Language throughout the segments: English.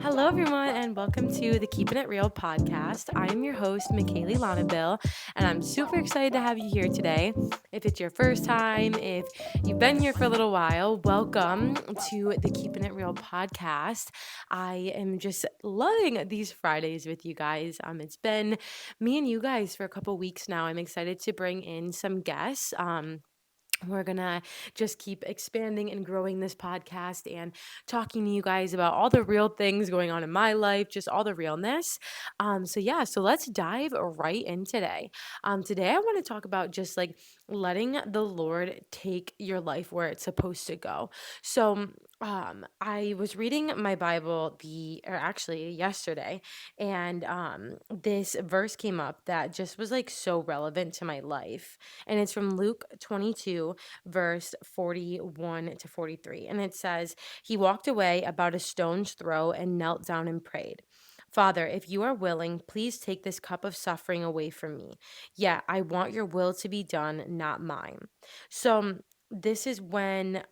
Hello, everyone, and welcome to the Keeping It Real podcast. I am your host, McKaylee Lonaville, and I'm super excited to have you here today. If it's your first time, if you've been here for a little while, welcome to the Keeping It Real podcast. I am just loving these Fridays with you guys. It's been me and you guys for a couple weeks now. I'm excited to bring in some guests. We're going to just keep expanding and growing this podcast and talking to you guys about all the real things going on in my life, just all the realness. So let's dive right in today. Today, I want to talk about just like letting the Lord take your life where it's supposed to go. I was reading my Bible yesterday, and this verse came up that just was like so relevant to my life. And it's from Luke 22, verse 41 to 43. And it says, "He walked away about a stone's throw and knelt down and prayed. 'Father, if you are willing, please take this cup of suffering away from me. Yet I want your will to be done, not mine.'" So this is when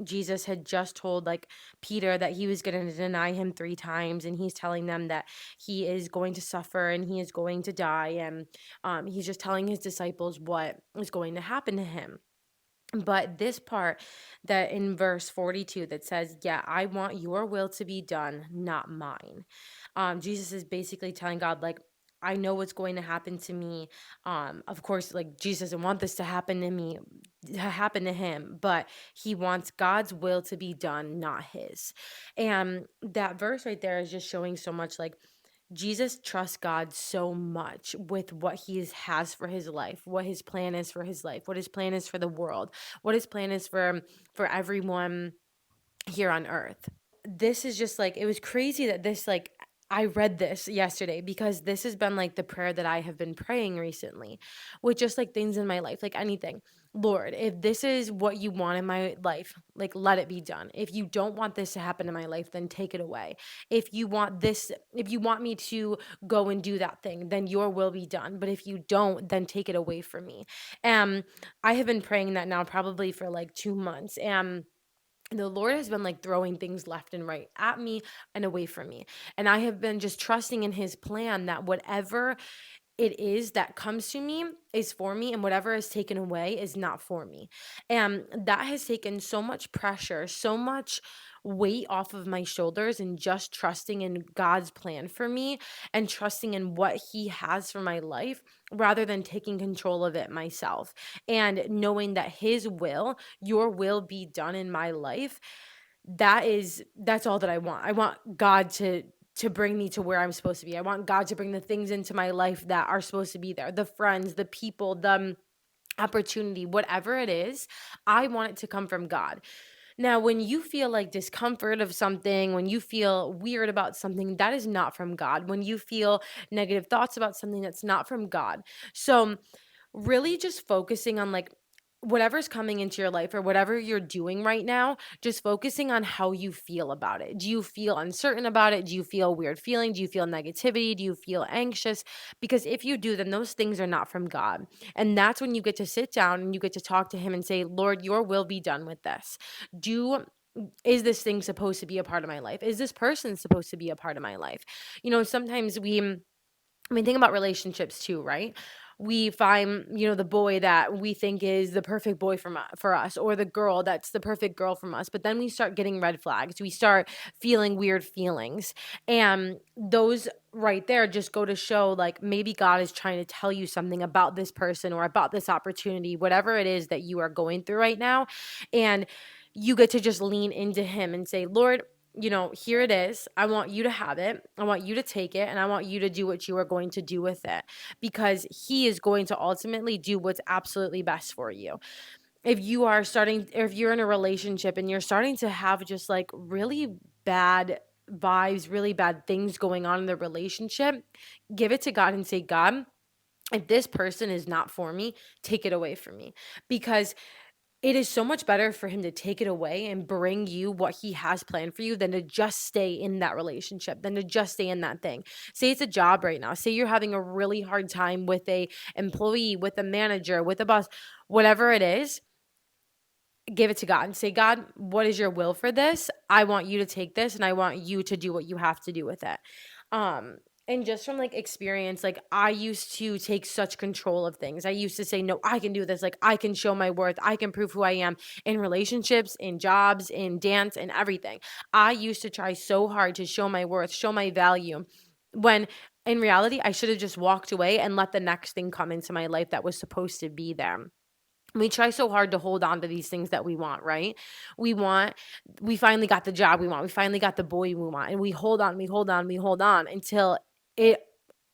Jesus had just told like Peter that he was going to deny him 3 times, and he's telling them that he is going to suffer and he is going to die, and he's just telling his disciples what is going to happen to him. But this part that in verse 42 that says, "Yeah, I want your will to be done, not mine." Jesus is basically telling God, like, I know what's going to happen to me. Of course, like Jesus doesn't want this to happen to me, to happen to him, but he wants God's will to be done, not his. And that verse right there is just showing so much like Jesus trusts God so much with what he has for his life, what his plan is for his life, what his plan is for the world, what his plan is for everyone here on earth. This is just like, it was crazy that this like I read this yesterday because this has been like the prayer that I have been praying recently with just like things in my life, like anything. Lord, if this is what you want in my life, like let it be done. If you don't want this to happen in my life, then take it away. If you want me to go and do that thing, then your will be done. But if you don't, then take it away from me. And I have been praying that now probably for like 2 months. And the Lord has been like throwing things left and right at me and away from me. And I have been just trusting in his plan that whatever it is that comes to me is for me, and whatever is taken away is not for me. And that has taken so much pressure, so much weight off of my shoulders, and just trusting in God's plan for me and trusting in what he has for my life rather than taking control of it myself, and knowing that his will, your will be done in my life. That's all that I want. I want God to bring me to where I'm supposed to be. I want God to bring the things into my life that are supposed to be there. The friends, the people, the opportunity, whatever it is, I want it to come from God. Now, when you feel like discomfort of something, when you feel weird about something, that is not from God. When you feel negative thoughts about something, that's not from God. So, really just focusing on like whatever's coming into your life or whatever you're doing right now, just focusing on how you feel about it. Do you feel uncertain about it? Do you feel weird feeling? Do you feel negativity? Do you feel anxious? Because if you do, then those things are not from God. And that's when you get to sit down and you get to talk to him and say, Lord, your will be done with this. Do Is this thing supposed to be a part of my life? Is this person supposed to be a part of my life? Sometimes think about relationships too, right? We find, the boy that we think is the perfect boy for us, or the girl that's the perfect girl from us. But then we start getting red flags. We start feeling weird feelings. And those right there just go to show like maybe God is trying to tell you something about this person or about this opportunity, whatever it is that you are going through right now. And you get to just lean into him and say, Lord, here it is. I want you to have it. I want you to take it. And I want you to do what you are going to do with it, because he is going to ultimately do what's absolutely best for you. If you're in a relationship and you're starting to have just like really bad vibes, really bad things going on in the relationship, give it to God and say, God, if this person is not for me, take it away from me. Because it is so much better for him to take it away and bring you what he has planned for you than to just stay in that relationship, than to just stay in that thing. Say it's a job right now. Say you're having a really hard time with a employee, with a manager, with a boss, whatever it is. give it to God and say, God, what is your will for this? I want you to take this and I want you to do what you have to do with it. Um, and just from like experience, like I used to take such control of things. I used to say, no, I can do this. Like I can show my worth. I can prove who I am in relationships, in jobs, in dance, and everything. I used to try so hard to show my worth, show my value, when in reality, I should have just walked away and let the next thing come into my life that was supposed to be there. We try so hard to hold on to these things that we want, right? We want, we finally got the job we want. We finally got the boy we want. And we hold on, we hold on, we hold on until it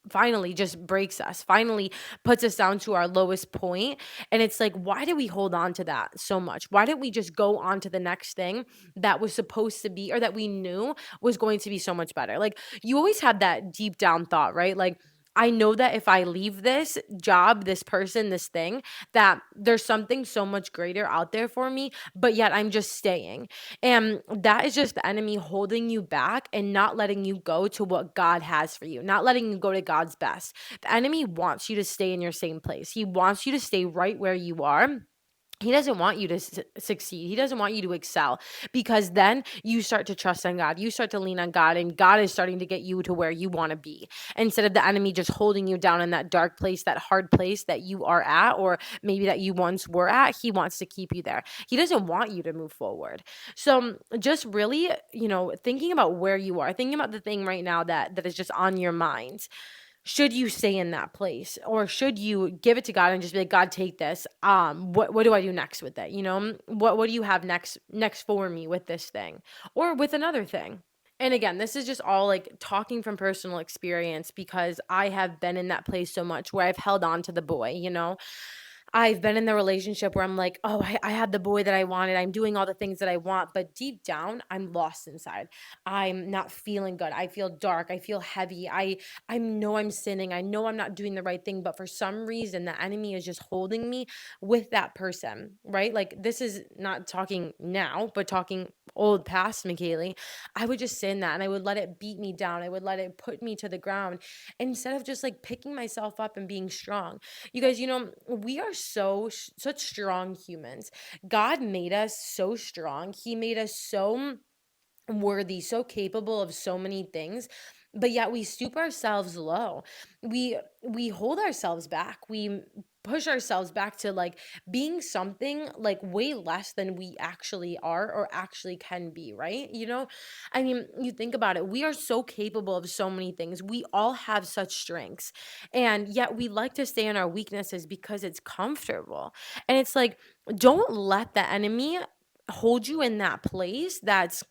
finally just breaks us, finally puts us down to our lowest point. And it's like, why did we hold on to that so much? Why didn't we just go on to the next thing that was supposed to be, or that we knew was going to be so much better? Like, you always had that deep down thought, right? Like, I know that if I leave this job, this person, this thing, that there's something so much greater out there for me, but yet I'm just staying. And that is just the enemy holding you back and not letting you go to what God has for you, not letting you go to God's best. The enemy wants you to stay in your same place. He wants you to stay right where you are. He doesn't want you to succeed. He doesn't want you to excel, because then you start to trust in God. You start to lean on God, and God is starting to get you to where you want to be, instead of the enemy just holding you down in that dark place, that hard place that you are at, or maybe that you once were at. He wants to keep you there. He doesn't want you to move forward. So just really, thinking about where you are, thinking about the thing right now that is just on your mind. Should you stay in that place, or should you give it to God and just be like, God, take this? What do I do next with it? What do you have next for me with this thing, or with another thing? And again, this is just all like talking from personal experience, because I have been in that place so much where I've held on to the boy. I've been in the relationship where I'm like, oh, I had the boy that I wanted. I'm doing all the things that I want. But deep down, I'm lost inside. I'm not feeling good. I feel dark. I feel heavy. I know I'm sinning. I know I'm not doing the right thing. But for some reason, the enemy is just holding me with that person, right? Like, this is not talking now, but talking old past, McKaylee. I would just sit in that and I would let it beat me down. I would let it put me to the ground, instead of just like picking myself up and being strong. You guys, we are such strong humans. God made us so strong. He made us so worthy, so capable of so many things, but yet we stoop ourselves low. We hold ourselves back. We push ourselves back to like being something like way less than we actually are or actually can be, right? I mean, you think about it. We are so capable of so many things. We all have such strengths. And yet we like to stay in our weaknesses because it's comfortable. And it's like, don't let the enemy hold you in that place that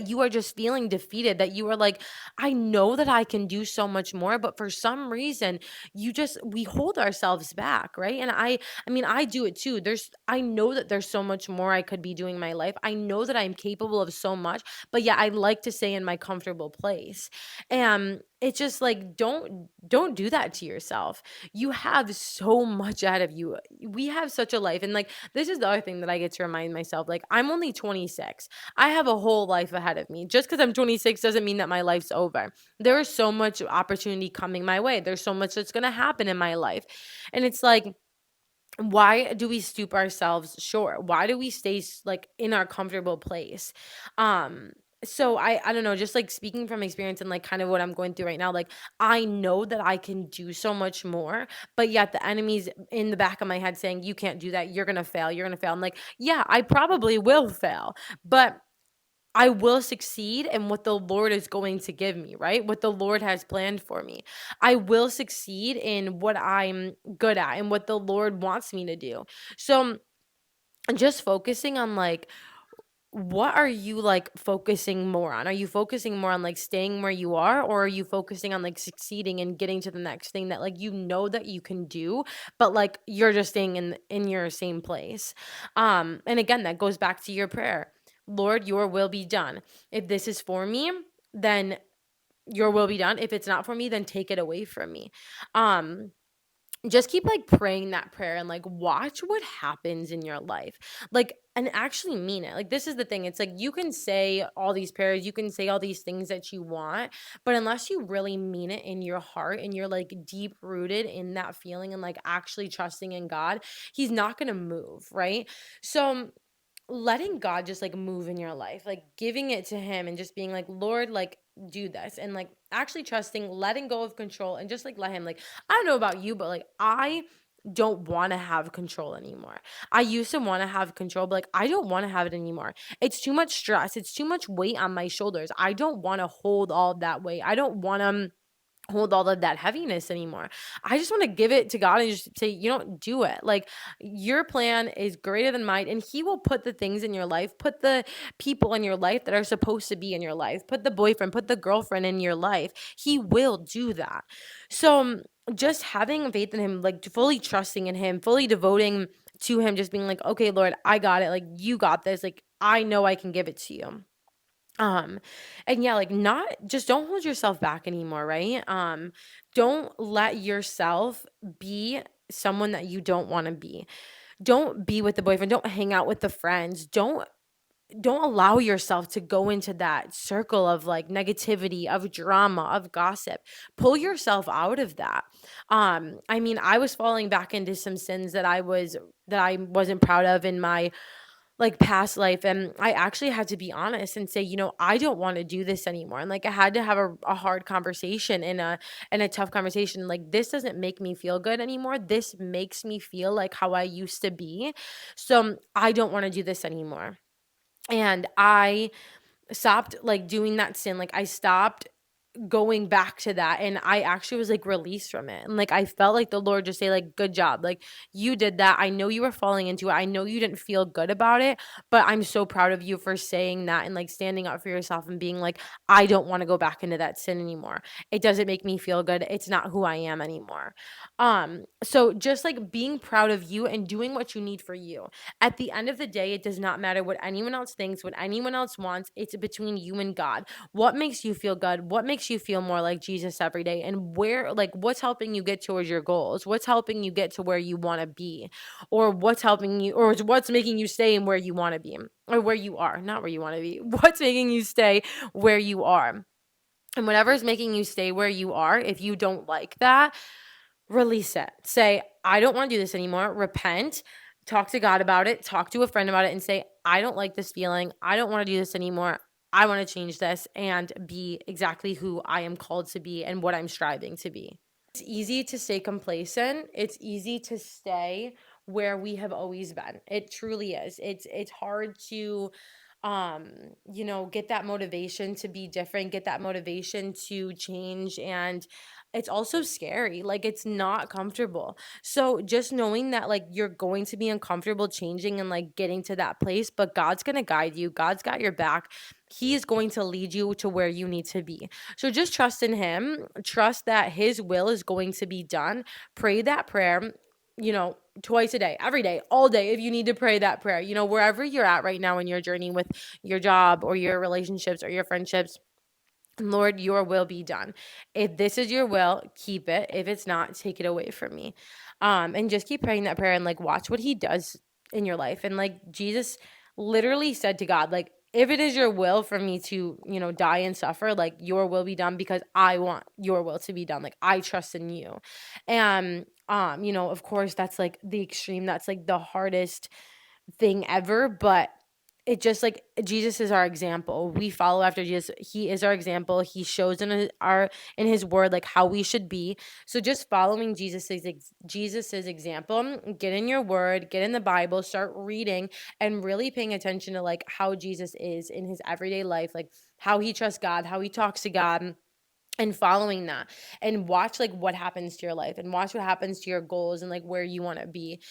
you are just feeling defeated, that you are like, I know that I can do so much more, but for some reason we hold ourselves back, right? And I mean, I do it too. I know that there's so much more I could be doing in my life. I know that I'm capable of so much, but yeah, I like to stay in my comfortable place. And it's just like, don't do that to yourself. You have so much ahead of you. We have such a life. And like, this is the other thing that I get to remind myself, like, I'm only 26. I have a whole life ahead of me. Just because I'm 26 doesn't mean that my life's over. There is so much opportunity coming my way. There's so much that's going to happen in my life. And it's like, why do we stoop ourselves short? Why do we stay like in our comfortable place? Um so I don't know, just like speaking from experience and like kind of what I'm going through right now, like I know that I can do so much more, but yet the enemy's in the back of my head saying, you can't do that. You're going to fail. You're going to fail. I'm like, yeah, I probably will fail, but I will succeed in what the Lord is going to give me, right? What the Lord has planned for me. I will succeed in what I'm good at and what the Lord wants me to do. So just focusing on like, what are you like focusing more on? Are you focusing more on like staying where you are, or are you focusing on like succeeding and getting to the next thing that like that you can do, but like you're just staying in your same place? And again, that goes back to your prayer. Lord, your will be done. If this is for me, then your will be done. If it's not for me, then take it away from me. Um just keep like praying that prayer and like watch what happens in your life. Like, and actually mean it. Like, this is the thing. It's like you can say all these prayers, you can say all these things that you want, but unless you really mean it in your heart and you're like deep rooted in that feeling and like actually trusting in God, He's not going to move, right? So, letting God just like move in your life, like giving it to Him and just being like, Lord, like do this, and like actually trusting, letting go of control, and just like let Him, like, I don't know about you, but like I don't want to have control anymore. I used to want to have control, but like I don't want to have it anymore. It's too much stress. It's too much weight on my shoulders. I don't want to hold all of that weight. I don't want to hold all of that heaviness anymore. I just want to give it to God and just say, you don't do it. Like, your plan is greater than mine, and He will put the things in your life, put the people in your life that are supposed to be in your life, put the boyfriend, put the girlfriend in your life. He will do that. So just having faith in Him, like fully trusting in Him, fully devoting to Him, just being like, okay, Lord, I got it. Like, you got this. Like, I know I can give it to you. um and yeah, like, not just don't hold yourself back anymore, right? Don't let yourself be someone that you don't want to be. Don't be with the boyfriend, don't hang out with the friends, don't allow yourself to go into that circle of like negativity, of drama, of gossip. Pull yourself out of that. I mean, I was falling back into some sins that I wasn't proud of in my like past life, and I actually had to be honest and say, I don't want to do this anymore. And like I had to have a hard conversation, and a tough conversation, like, this doesn't make me feel good anymore. This makes me feel like how I used to be. So I don't want to do this anymore. And I stopped like doing that sin. Like, I stopped going back to that, and I actually was like released from it, and like I felt like the Lord just say, like, good job, like, you did that. I know you were falling into it. I know you didn't feel good about it, but I'm so proud of you for saying that and like standing up for yourself and being like, I don't want to go back into that sin anymore. It doesn't make me feel good. It's not who I am anymore. So just like being proud of you and doing what you need for you. At the end of the day, it does not matter what anyone else thinks, what anyone else wants. It's between you and God. What makes you feel good? What makes you feel more like Jesus every day? And where, like, what's helping you get towards your goals? What's helping you get to where you want to be? Or what's helping you, or what's making you stay in where you want to be, or where you are, not where you want to be. What's making you stay where you are? And whatever is making you stay where you are, if you don't like that, release it. Say, I don't want to do this anymore. Repent. Talk to God about it. Talk to a friend about it and say, I don't like this feeling. I don't want to do this anymore. I want to change this and be exactly who I am called to be and what I'm striving to be. It's easy to stay complacent. It's easy to stay where we have always been. It truly is. It's hard to get that motivation to be different, get that motivation to change, and it's also scary. Like, it's not comfortable. So just knowing that like you're going to be uncomfortable changing and like getting to that place, but God's going to guide you. God's got your back. He is going to lead you to where you need to be. So just trust in Him. Trust that His will is going to be done. Pray that prayer, twice a day, every day, all day, if you need to pray that prayer, wherever you're at right now in your journey with your job or your relationships or your friendships. Lord, your will be done. If this is your will, keep it. If it's not, take it away from me. And just keep praying that prayer and like watch what He does in your life. And like Jesus literally said to God, like, if it is your will for me to, die and suffer, like, your will be done, because I want your will to be done. Like, I trust in you. And of course that's like the extreme. That's like the hardest thing ever, but it just like Jesus is our example. We follow after Jesus. He is our example. He shows in his word like how we should be. So just following Jesus's example, get in your word, get in the Bible, start reading and really paying attention to like how Jesus is in his everyday life, like how he trusts God, how he talks to God, and following that, and watch like what happens to your life and watch what happens to your goals and like where you want to be.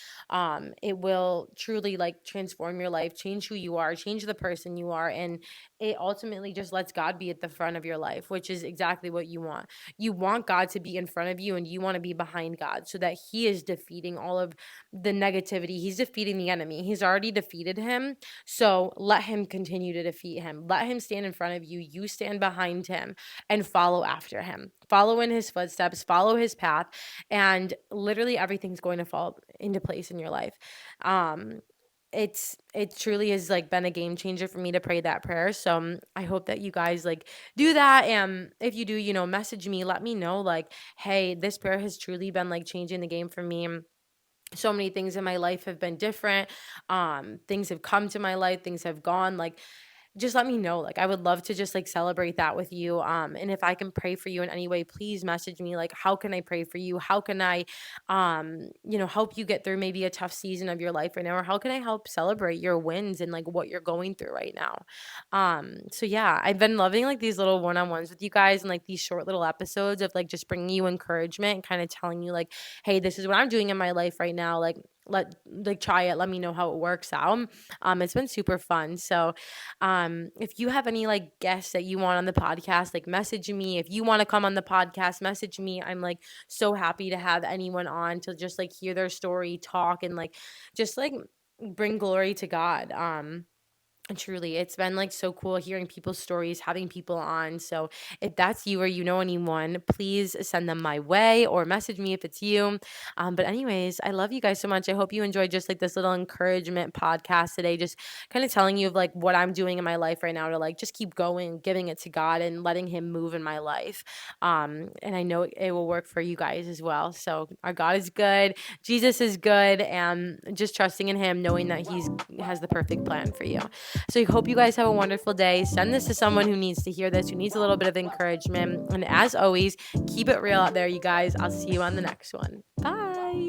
It will truly like transform your life, change who you are, change the person you are, and it ultimately just lets God be at the front of your life, which is exactly what you want. You want God to be in front of you and you want to be behind God so that He is defeating all of the negativity. He's defeating the enemy. He's already defeated him. So let Him continue to defeat him. Let Him stand in front of you. You stand behind Him and follow after Him. Follow in His footsteps, follow His path, and literally everything's going to fall into place in your life. Um, it truly has like been a game changer for me to pray that prayer. So I hope that you guys like do that. And if you do, message me, let me know like, hey, this prayer has truly been like changing the game for me. So many things in my life have been different. Things have come to my life, things have gone. Like, just let me know. Like, I would love to just like celebrate that with you. And if I can pray for you in any way, please message me. Like, how can I pray for you? How can I, help you get through maybe a tough season of your life right now? Or how can I help celebrate your wins and like what you're going through right now? So yeah, I've been loving like these little one-on-ones with you guys and like these short little episodes of like just bringing you encouragement and kind of telling you like, hey, this is what I'm doing in my life right now. Like try it. Let me know how it works out. It's been super fun. So if you have any like guests that you want on the podcast, like message me. If you want to come on the podcast, message me. I'm like so happy to have anyone on to just like hear their story, talk, and like just like bring glory to God. Truly, it's been like so cool hearing people's stories, having people on. So, if that's you or you know anyone, please send them my way or message me if it's you. But, anyways, I love you guys so much. I hope you enjoyed just like this little encouragement podcast today, just kind of telling you of like what I'm doing in my life right now to like just keep going, giving it to God and letting Him move in my life. And I know it will work for you guys as well. So, our God is good, Jesus is good, and just trusting in Him, knowing that He has the perfect plan for you. So I hope you guys have a wonderful day. Send this to someone who needs to hear this, who needs a little bit of encouragement. And as always, keep it real out there, you guys. I'll see you on the next one. Bye.